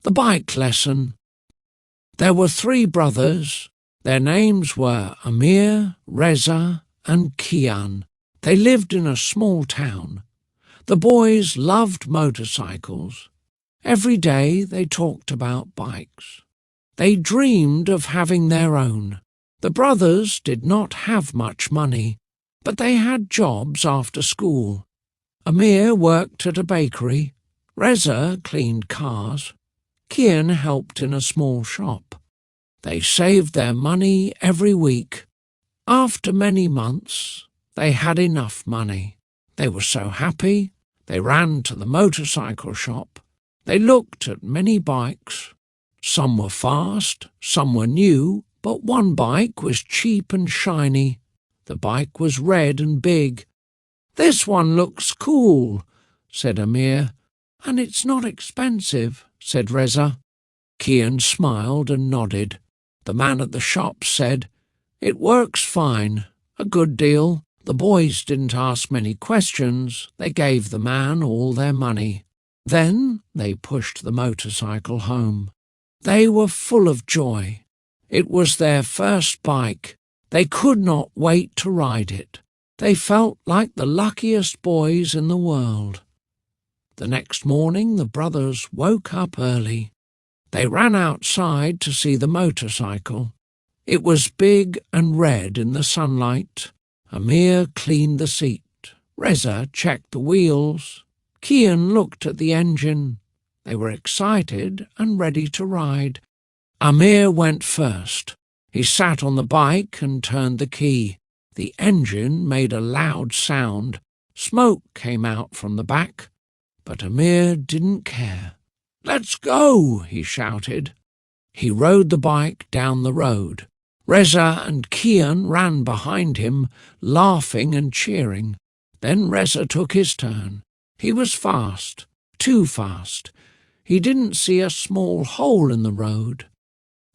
The bike lesson. There were 3 brothers. Their names were Amir, Reza, and Kian. They lived in a small town. The boys loved motorcycles. Every day they talked about bikes. They dreamed of having their own. The brothers did not have much money, but they had jobs after school. Amir worked at a bakery. Reza cleaned cars. Kian helped in a small shop. They saved their money every week. After many months, they had enough money. They were so happy. They ran to the motorcycle shop. They looked at many bikes. Some were fast, some were new, but one bike was cheap and shiny. The bike was red and big. "This one looks cool," said Amir. "And it's not expensive," said Reza. Kian smiled and nodded. The man at the shop said, "It works fine, a good deal." The boys didn't ask many questions. They gave the man all their money. Then they pushed the motorcycle home. They were full of joy. It was their first bike. They could not wait to ride it. They felt like the luckiest boys in the world. The next morning the brothers woke up early. They ran outside to see the motorcycle. It was big and red in the sunlight. Amir cleaned the seat. Reza checked the wheels. Kian looked at the engine. They were excited and ready to ride. Amir went first. He sat on the bike and turned the key. The engine made a loud sound. Smoke came out from the back, but Amir didn't care. "Let's go," he shouted. He rode the bike down the road. Reza and Kian ran behind him, laughing and cheering. Then Reza took his turn. He was fast, too fast. He didn't see a small hole in the road.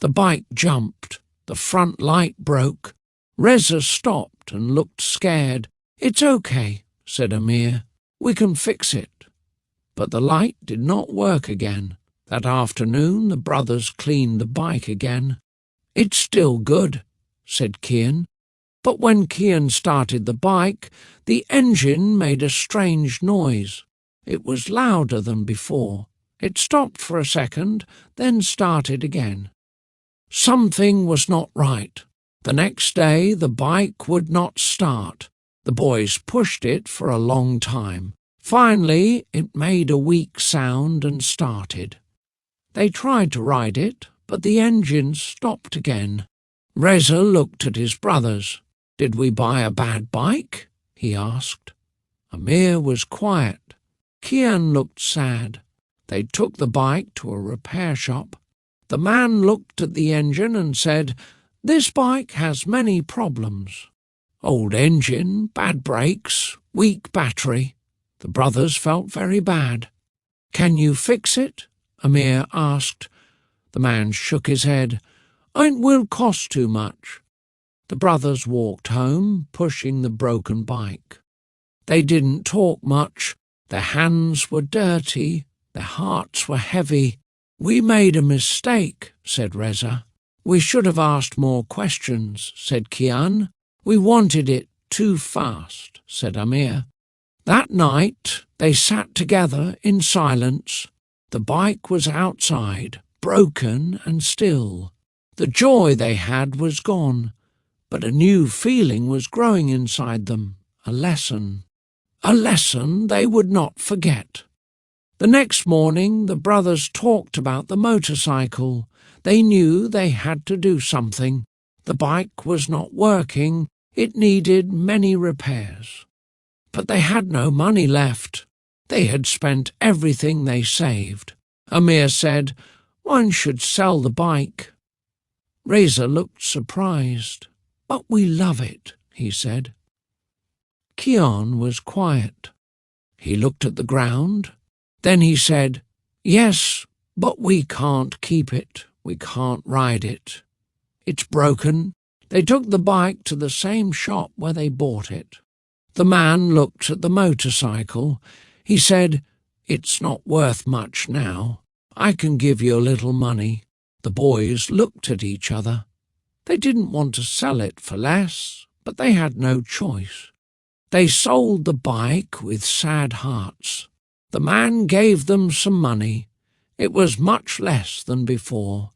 The bike jumped. The front light broke. Reza stopped and looked scared. "It's okay," said Amir. "We can fix it." But the light did not work again. That afternoon the brothers cleaned the bike again. "It's still good," said Kian. But when Kian started the bike, the engine made a strange noise. It was louder than before. It stopped for a second, then started again. Something was not right. The next day the bike would not start. The boys pushed it for a long time. Finally it made a weak sound and started. They tried to ride it, but the engine stopped again. Reza looked at his brothers. "Did we buy a bad bike?" he asked. Amir was quiet. Kian looked sad. They took the bike to a repair shop. The man looked at the engine and said, "This bike has many problems. Old engine, bad brakes, weak battery." The brothers felt very bad. "Can you fix it?" Amir asked. The man shook his head. "It will cost too much." The brothers walked home, pushing the broken bike. They didn't talk much. Their hands were dirty. Their hearts were heavy. "We made a mistake," said Reza. "We should have asked more questions," said Kian. "We wanted it too fast," said Amir. That night they sat together in silence. The bike was outside, broken and still. The joy they had was gone, but a new feeling was growing inside them, a lesson they would not forget. The next morning the brothers talked about the motorcycle. They knew they had to do something. The bike was not working. It needed many repairs. But they had no money left. They had spent everything they saved. Amir said, "One should sell the bike." Reza looked surprised. "But we love it," he said. Kian was quiet. He looked at the ground. Then he said, "Yes, but we can't keep it. We can't ride it. It's broken." They took the bike to the same shop where they bought it. The man looked at the motorcycle. He said, "It's not worth much now. I can give you a little money." The boys looked at each other. They didn't want to sell it for less, but they had no choice. They sold the bike with sad hearts. The man gave them some money. It was much less than before.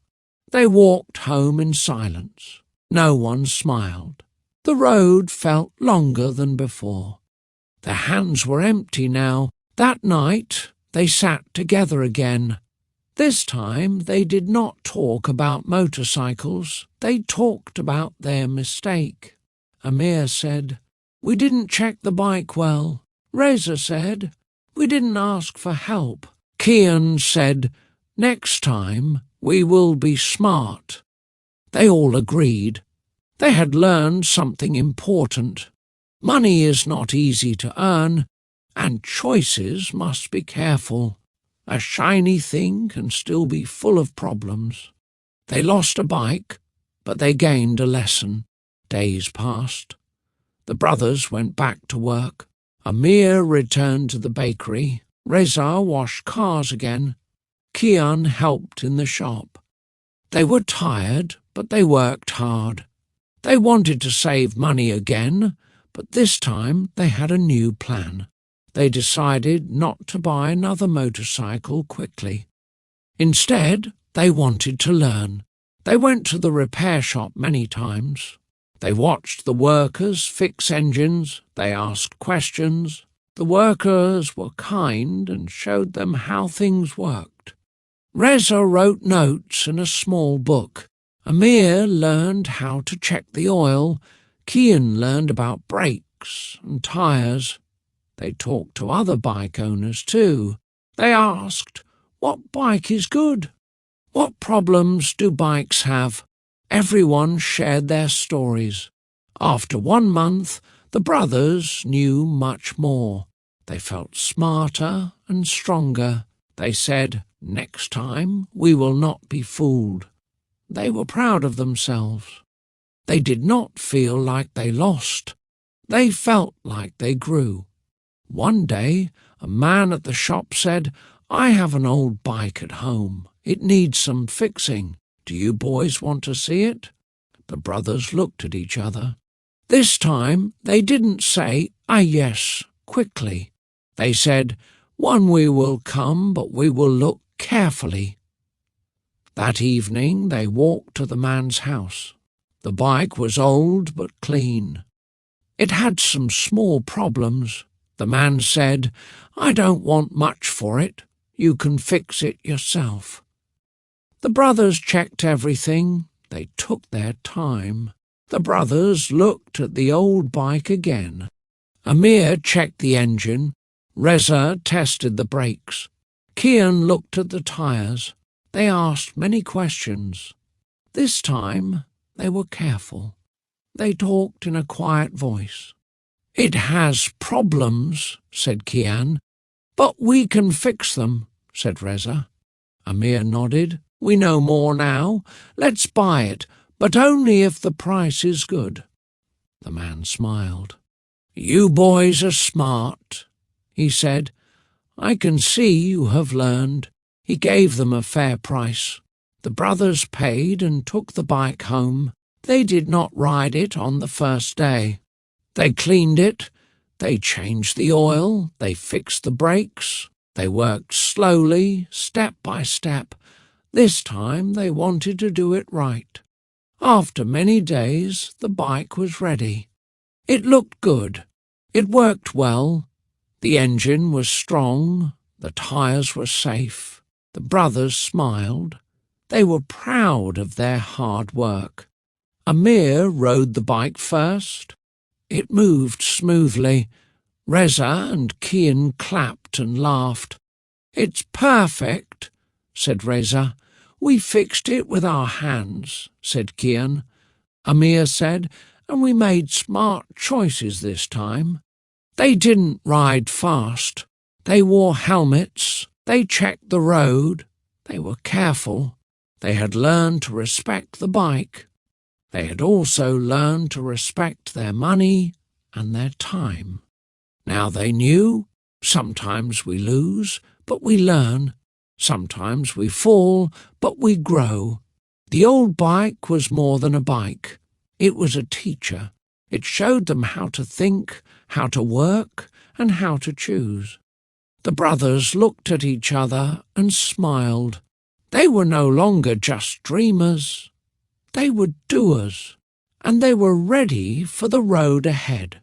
They walked home in silence. No one smiled. The road felt longer than before. Their hands were empty now. That night they sat together again. This time they did not talk about motorcycles. They talked about their mistake. Amir said, "We didn't check the bike well." Reza said, "We didn't ask for help." Kian said, "Next time we will be smart." They all agreed. They had learned something important. Money is not easy to earn, and choices must be careful. A shiny thing can still be full of problems. They lost a bike, but they gained a lesson. Days passed. The brothers went back to work. Amir returned to the bakery. Reza washed cars again. Kian helped in the shop. They were tired, but they worked hard. They wanted to save money again, but this time they had a new plan. They decided not to buy another motorcycle quickly. Instead, they wanted to learn. They went to the repair shop many times. They watched the workers fix engines. They asked questions. The workers were kind and showed them how things worked. Reza wrote notes in a small book. Amir learned how to check the oil. Kian learned about brakes and tires. They talked to other bike owners too. They asked, "What bike is good? What problems do bikes have?" Everyone shared their stories. After 1 month, the brothers knew much more. They felt smarter and stronger. They said, "Next time we will not be fooled." They were proud of themselves. They did not feel like they lost. They felt like they grew. One day, a man at the shop said, "I have an old bike at home. It needs some fixing. Do you boys want to see it?" The brothers looked at each other. This time, they didn't say, yes, quickly. They said, "One we will come, but we will look carefully." That evening, they walked to the man's house. The bike was old but clean. It had some small problems. The man said, "I don't want much for it. You can fix it yourself." The brothers checked everything. They took their time. The brothers looked at the old bike again. Amir checked the engine. Reza tested the brakes. Kian looked at the tires. They asked many questions. This time they were careful. They talked in a quiet voice. "It has problems," said Kian. "But we can fix them," said Reza. Amir nodded. "We know more now. Let's buy it, but only if the price is good." The man smiled. "You boys are smart," he said. "I can see you have learned." He gave them a fair price. The brothers paid and took the bike home. They did not ride it on the first day. They cleaned it, they changed the oil, they fixed the brakes. They worked slowly, step by step. This time they wanted to do it right. After many days, the bike was ready. It looked good. It worked well. The engine was strong. The tires were safe. The brothers smiled. They were proud of their hard work. Amir rode the bike first. It moved smoothly. Reza and Kian clapped and laughed. "It's perfect," said Reza. "We fixed it with our hands," said Kian. Amir said, "And we made smart choices this time." They didn't ride fast. They wore helmets. They checked the road. They were careful. They had learned to respect the bike. They had also learned to respect their money and their time. Now they knew, sometimes we lose, but we learn. Sometimes we fall, but we grow. The old bike was more than a bike. It was a teacher. It showed them how to think, how to work, and how to choose. The brothers looked at each other and smiled. They were no longer just dreamers. They were doers, and they were ready for the road ahead.